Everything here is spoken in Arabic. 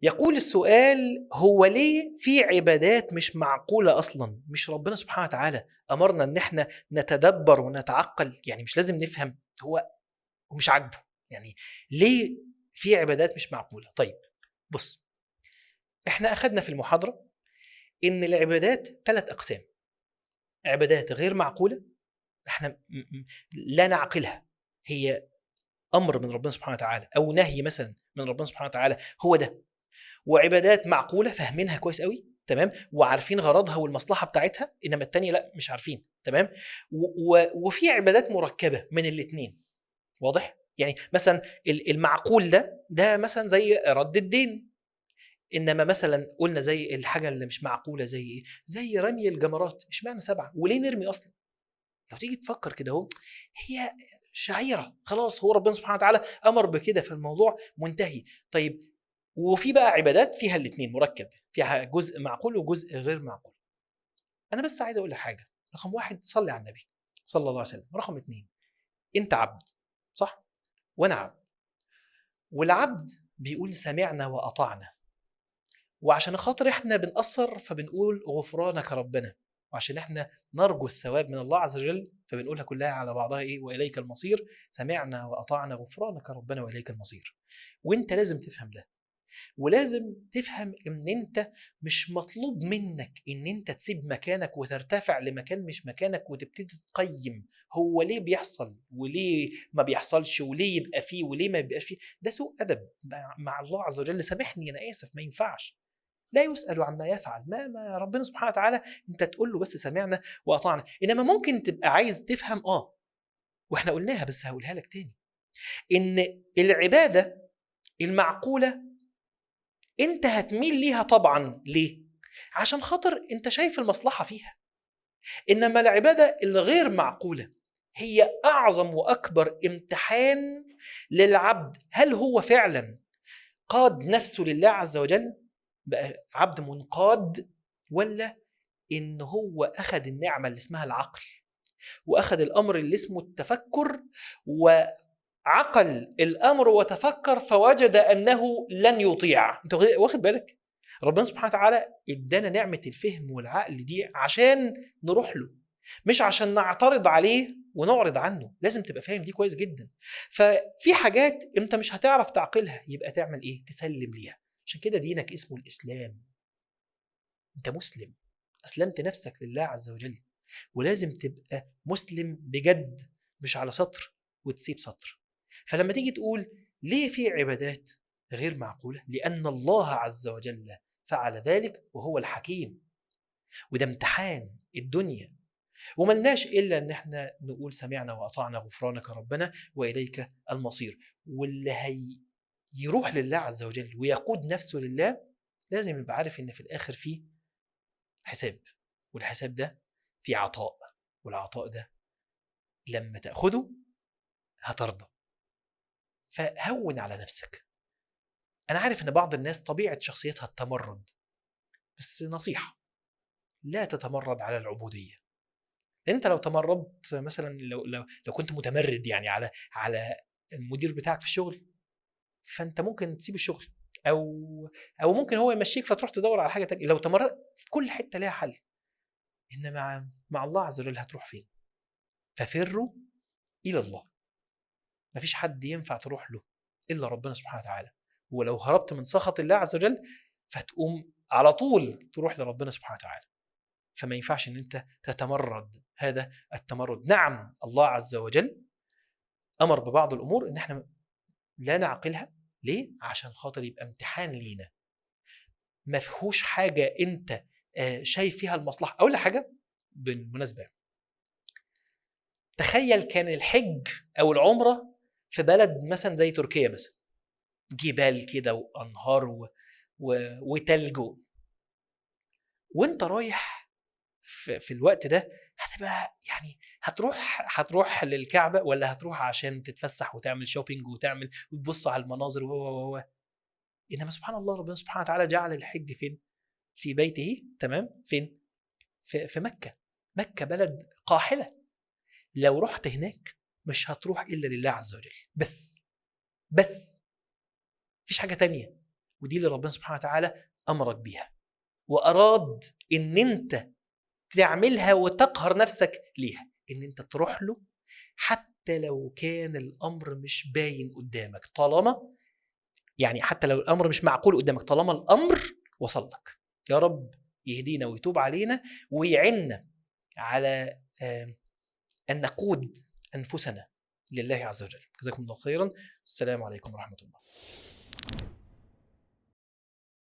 يقول السؤال: هو ليه في عبادات مش معقولة أصلا؟ مش ربنا سبحانه وتعالى أمرنا إن احنا نتدبر ونتعقل؟ يعني مش لازم نفهم هو ومش عاجبه؟ يعني ليه في عبادات مش معقولة؟ طيب بص، احنا أخدنا في المحاضرة إن العبادات 3 أقسام: عبادات غير معقولة، احنا لا نعقلها، هي أمر من ربنا سبحانه وتعالى أو نهي مثلا من ربنا سبحانه وتعالى، هو ده. وعبادات معقوله فاهمينها كويس قوي، تمام، وعارفين غرضها والمصلحه بتاعتها، انما التانية لا مش عارفين، تمام. وفي عبادات مركبه من الاثنين، واضح؟ يعني مثلا المعقول ده مثلا زي رد الدين، انما مثلا قلنا زي الحاجه اللي مش معقوله زي ايه؟ زي رمي الجمرات. اشمعنى 7؟ وليه نرمي اصلا؟ لو تيجي تفكر كده اهو، هي شعيره خلاص، هو ربنا سبحانه وتعالى امر بكده، فالموضوع منتهي. طيب، وفي بقى عبادات فيها الاثنين مركب، فيها جزء معقول وجزء غير معقول. انا بس عايز اقول لك حاجه: رقم 1 صلي على النبي صلى الله عليه وسلم. رقم 2 انت عبد، صح؟ وانا عبد، والعبد بيقول سمعنا واطعنا، وعشان خاطر احنا بنقصر فبنقول غفرانك ربنا، وعشان احنا نرجو الثواب من الله عز وجل فبنقولها كلها على بعضها ايه؟ واليك المصير. سمعنا واطعنا غفرانك ربنا واليك المصير. وانت لازم تفهم ده، ولازم تفهم ان انت مش مطلوب منك ان انت تسيب مكانك وترتفع لمكان مش مكانك وتبتدي تقيم هو ليه بيحصل وليه ما بيحصلش وليه يبقى فيه وليه ما يبقاش فيه. ده سوء ادب مع الله عز وجل. سامحني انا اسف، ما ينفعش. لا يسأل عما يفعل. ما ربنا سبحانه وتعالى انت تقول له بس سمعنا واطعنا. انما ممكن تبقى عايز تفهم واحنا قلناها بس هقولها لك تاني، ان العبادة المعقولة انت هتميل ليها طبعا. ليه؟ عشان خاطر انت شايف المصلحة فيها. انما العبادة الغير معقولة هي اعظم واكبر امتحان للعبد. هل هو فعلا قاد نفسه لله عز وجل، بقى عبد منقاد، ولا ان هو اخذ النعمة اللي اسمها العقل، واخذ الامر اللي اسمه التفكر، وعقل الامر وتفكر فوجد انه لن يطيع. انت واخد بالك؟ ربنا سبحانه وتعالى ادانا نعمة الفهم والعقل دي عشان نروح له، مش عشان نعترض عليه ونعرض عنه. لازم تبقى فاهم دي كويس جدا. ففي حاجات انت مش هتعرف تعقلها، يبقى تعمل ايه؟ تسلم ليها. عشان كده دينك اسمه الاسلام. انت مسلم، اسلمت نفسك لله عز وجل. ولازم تبقى مسلم بجد، مش على سطر وتسيب سطر. فلما تيجي تقول ليه في عبادات غير معقولة؟ لأن الله عز وجل فعل ذلك وهو الحكيم، وده امتحان الدنيا. وملناش إلا أن احنا نقول سمعنا وأطعنا غفرانك ربنا وإليك المصير. واللي يروح لله عز وجل ويقود نفسه لله لازم يبقى عارف ان في الاخر فيه حساب، والحساب ده فيه عطاء، والعطاء ده لما تاخده هترضى. فهون على نفسك. انا عارف ان بعض الناس طبيعه شخصيتها التمرد، بس نصيحه: لا تتمرد على العبوديه. انت لو تمردت مثلا، لو كنت متمرد يعني على المدير بتاعك في الشغل، فانت ممكن تسيب الشغل، او او ممكن هو يمشيك فتروح تدور على حاجه تانية. لو تمرد في كل حته ليها حل، انما مع الله عز وجل هتروح فين؟ ففروا الى الله. مفيش حد ينفع تروح له الا ربنا سبحانه وتعالى. ولو هربت من سخط الله عز وجل فتقوم على طول تروح لربنا سبحانه وتعالى. فما ينفعش ان انت تتمرد. هذا التمرد، نعم الله عز وجل امر ببعض الامور ان احنا لا نعقلها. ليه؟ عشان خاطر يبقى امتحان لينا. ما فيهوش حاجه انت شايف فيها المصلحه. اقول لك حاجه بالمناسبه: تخيل كان الحج او العمره في بلد مثلا زي تركيا مثلا، جبال كده وانهار وتلج وانت رايح في الوقت ده، هتبقى يعني هتروح للكعبه ولا هتروح عشان تتفسح وتعمل شوبينج وتبص على المناظر انما سبحان الله ربنا سبحانه وتعالى جعل الحج فين؟ في بيته، تمام؟ فين؟ في مكه. مكه بلد قاحله، لو رحت هناك مش هتروح الا لله عز وجل بس. مفيش حاجه تانية. ودي اللي ربنا سبحانه وتعالى أمرك بيها وأراد إن أنت تعملها وتقهر نفسك ليها، إن أنت تروح له حتى لو كان الأمر مش باين قدامك، طالما يعني حتى لو الأمر مش معقول قدامك، طالما الأمر وصل لك. يا رب يهدينا ويتوب علينا ويعنا على أن نقود أنفسنا لله عز وجل. جزاكم الله خيرا. السلام عليكم ورحمة الله.